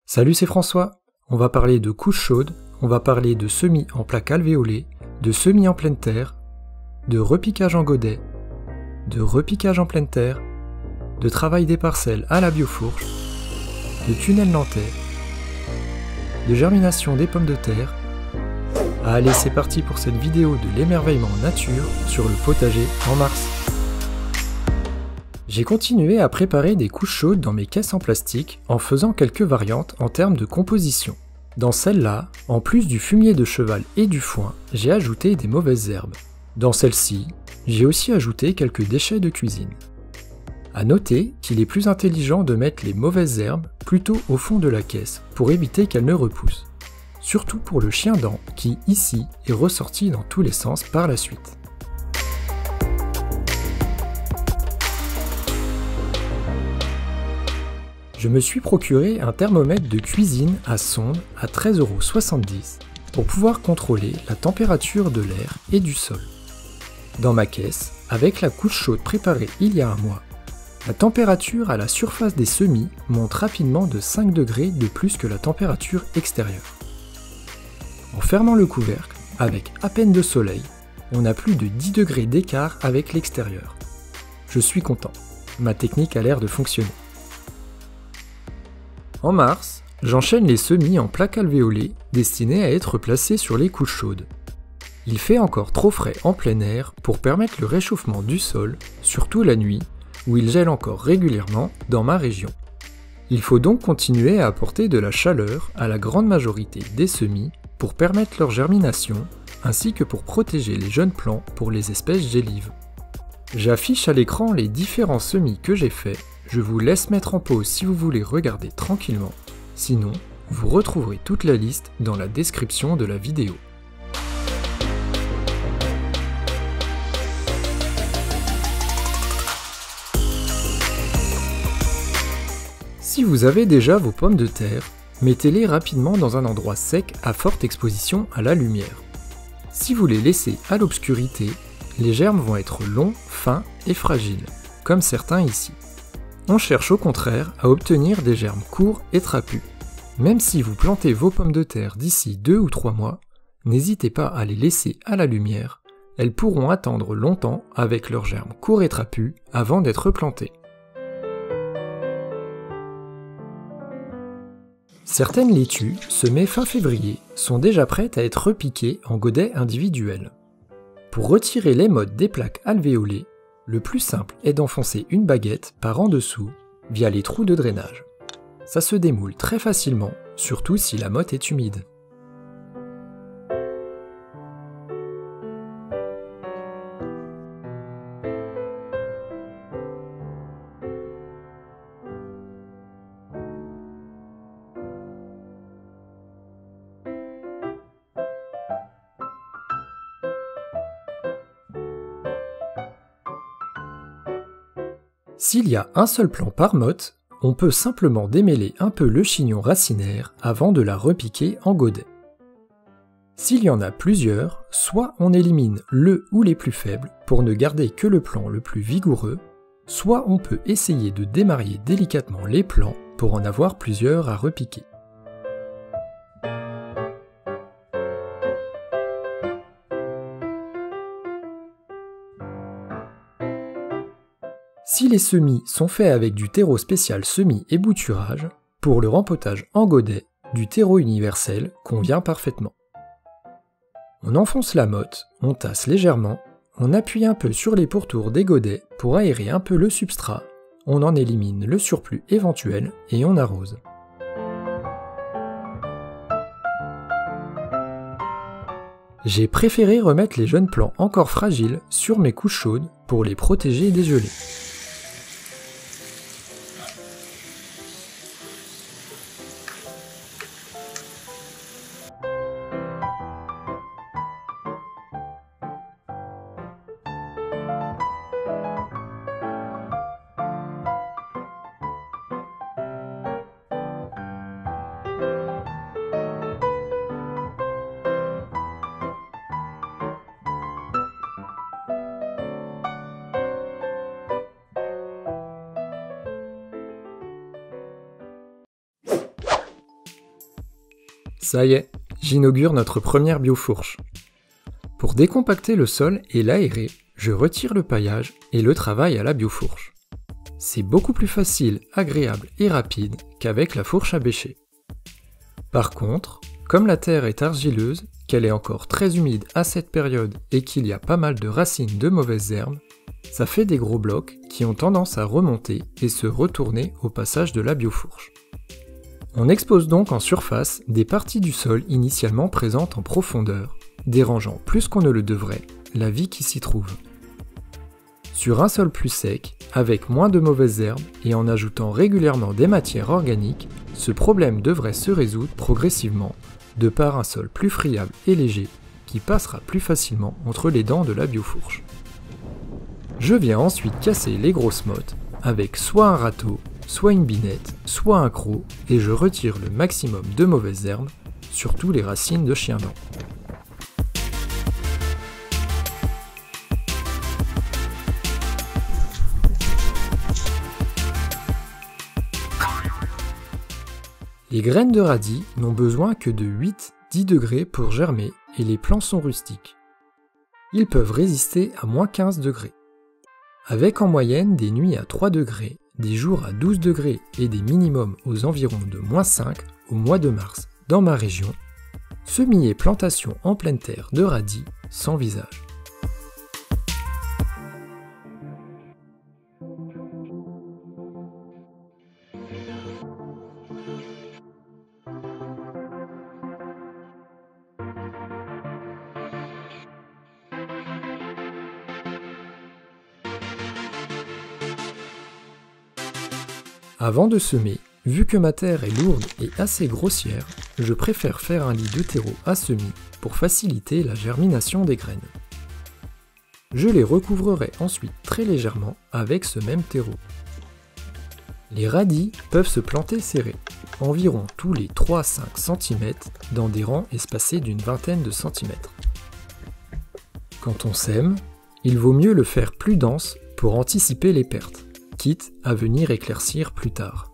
Salut, c'est François. On va parler de couches chaudes, on va parler de semis en plaques alvéolées, de semis en pleine terre, de repiquage en godet, de repiquage en pleine terre, de travail des parcelles à la biofourche, de tunnels nantais, de germination des pommes de terre. Allez, c'est parti pour cette vidéo de l'émerveillement nature sur le potager en mars. J'ai continué à préparer des couches chaudes dans mes caisses en plastique en faisant quelques variantes en termes de composition. Dans celle-là, en plus du fumier de cheval et du foin, j'ai ajouté des mauvaises herbes. Dans celle-ci, j'ai aussi ajouté quelques déchets de cuisine. A noter qu'il est plus intelligent de mettre les mauvaises herbes plutôt au fond de la caisse pour éviter qu'elles ne repoussent. Surtout pour le chien-dent qui, ici, est ressorti dans tous les sens par la suite. Je me suis procuré un thermomètre de cuisine à sonde à 13,70 € pour pouvoir contrôler la température de l'air et du sol. Dans ma caisse, avec la couche chaude préparée il y a un mois, la température à la surface des semis monte rapidement de 5 degrés de plus que la température extérieure. En fermant le couvercle, avec à peine de soleil, on a plus de 10 degrés d'écart avec l'extérieur. Je suis content, ma technique a l'air de fonctionner. En mars, j'enchaîne les semis en plaques alvéolées destinés à être placés sur les couches chaudes. Il fait encore trop frais en plein air pour permettre le réchauffement du sol, surtout la nuit, où il gèle encore régulièrement dans ma région. Il faut donc continuer à apporter de la chaleur à la grande majorité des semis pour permettre leur germination, ainsi que pour protéger les jeunes plants pour les espèces gélives. J'affiche à l'écran les différents semis que j'ai faits. Je vous laisse mettre en pause si vous voulez regarder tranquillement, sinon vous retrouverez toute la liste dans la description de la vidéo. Si vous avez déjà vos pommes de terre, mettez-les rapidement dans un endroit sec à forte exposition à la lumière. Si vous les laissez à l'obscurité, les germes vont être longs, fins et fragiles, comme certains ici. On cherche au contraire à obtenir des germes courts et trapus. Même si vous plantez vos pommes de terre d'ici 2 ou 3 mois, n'hésitez pas à les laisser à la lumière, elles pourront attendre longtemps avec leurs germes courts et trapus avant d'être plantées. Certaines laitues, semées fin février, sont déjà prêtes à être repiquées en godets individuels. Pour retirer les mottes des plaques alvéolées, le plus simple est d'enfoncer une baguette par en dessous via les trous de drainage. Ça se démoule très facilement, surtout si la motte est humide. S'il y a un seul plant par motte, on peut simplement démêler un peu le chignon racinaire avant de la repiquer en godet. S'il y en a plusieurs, soit on élimine le ou les plus faibles pour ne garder que le plant le plus vigoureux, soit on peut essayer de démarier délicatement les plants pour en avoir plusieurs à repiquer. Si les semis sont faits avec du terreau spécial semis et bouturage, pour le rempotage en godet, du terreau universel convient parfaitement. On enfonce la motte, on tasse légèrement, on appuie un peu sur les pourtours des godets pour aérer un peu le substrat, on en élimine le surplus éventuel et on arrose. J'ai préféré remettre les jeunes plants encore fragiles sur mes couches chaudes pour les protéger des gelées. Ça y est, j'inaugure notre première biofourche. Pour décompacter le sol et l'aérer, je retire le paillage et le travaille à la biofourche. C'est beaucoup plus facile, agréable et rapide qu'avec la fourche à bêcher. Par contre, comme la terre est argileuse, qu'elle est encore très humide à cette période et qu'il y a pas mal de racines de mauvaises herbes, ça fait des gros blocs qui ont tendance à remonter et se retourner au passage de la biofourche. On expose donc en surface des parties du sol initialement présentes en profondeur, dérangeant plus qu'on ne le devrait la vie qui s'y trouve. Sur un sol plus sec, avec moins de mauvaises herbes et en ajoutant régulièrement des matières organiques, ce problème devrait se résoudre progressivement de par un sol plus friable et léger qui passera plus facilement entre les dents de la biofourche. Je viens ensuite casser les grosses mottes avec soit un râteau, soit une binette, soit un croc et je retire le maximum de mauvaises herbes, surtout les racines de chien-dent. Les graines de radis n'ont besoin que de 8-10 degrés pour germer et les plants sont rustiques. Ils peuvent résister à moins 15 degrés. Avec en moyenne des nuits à 3 degrés, des jours à 12 degrés et des minimums aux environs de moins 5 au mois de mars dans ma région, semis et plantations en pleine terre de radis s'envisagent. Avant de semer, vu que ma terre est lourde et assez grossière, je préfère faire un lit de terreau à semis pour faciliter la germination des graines. Je les recouvrerai ensuite très légèrement avec ce même terreau. Les radis peuvent se planter serrés, environ tous les 3 à 5 cm dans des rangs espacés d'une vingtaine de centimètres. Quand on sème, il vaut mieux le faire plus dense pour anticiper les pertes, quitte à venir éclaircir plus tard.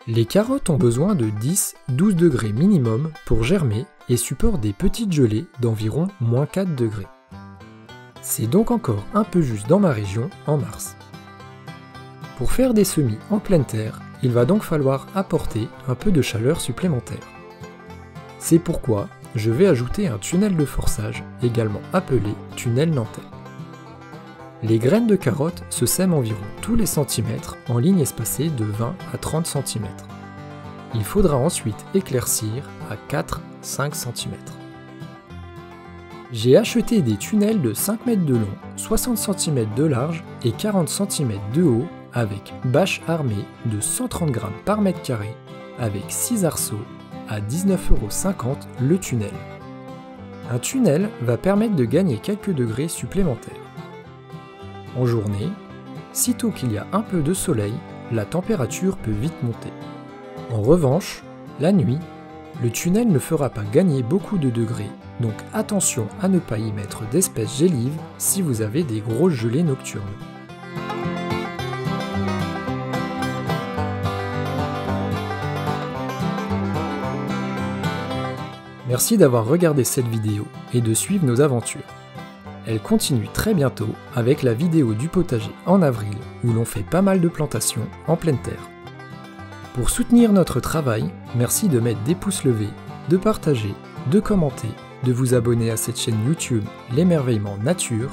Les carottes ont besoin de 10-12 degrés minimum pour germer et supportent des petites gelées d'environ moins 4 degrés. C'est donc encore un peu juste dans ma région en mars. Pour faire des semis en pleine terre, il va donc falloir apporter un peu de chaleur supplémentaire. C'est pourquoi je vais ajouter un tunnel de forçage, également appelé tunnel nantais. Les graines de carottes se sèment environ tous les centimètres en lignes espacées de 20 à 30 cm. Il faudra ensuite éclaircir à 4-5 cm. J'ai acheté des tunnels de 5 mètres de long, 60 cm de large et 40 cm de haut avec bâche armée de 130 g par mètre carré avec 6 arceaux à 19,50 € le tunnel. Un tunnel va permettre de gagner quelques degrés supplémentaires. En journée, sitôt qu'il y a un peu de soleil, la température peut vite monter. En revanche, la nuit, le tunnel ne fera pas gagner beaucoup de degrés, donc attention à ne pas y mettre d'espèces gélives si vous avez des grosses gelées nocturnes. Merci d'avoir regardé cette vidéo et de suivre nos aventures. Elle continue très bientôt avec la vidéo du potager en avril où l'on fait pas mal de plantations en pleine terre. Pour soutenir notre travail, merci de mettre des pouces levés, de partager, de commenter, de vous abonner à cette chaîne YouTube L'Émerveillement Nature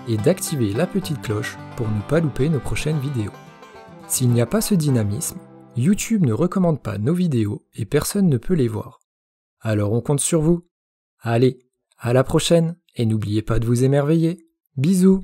et d'activer la petite cloche pour ne pas louper nos prochaines vidéos. S'il n'y a pas ce dynamisme, YouTube ne recommande pas nos vidéos et personne ne peut les voir. Alors on compte sur vous. Allez, à la prochaine et n'oubliez pas de vous émerveiller. Bisous!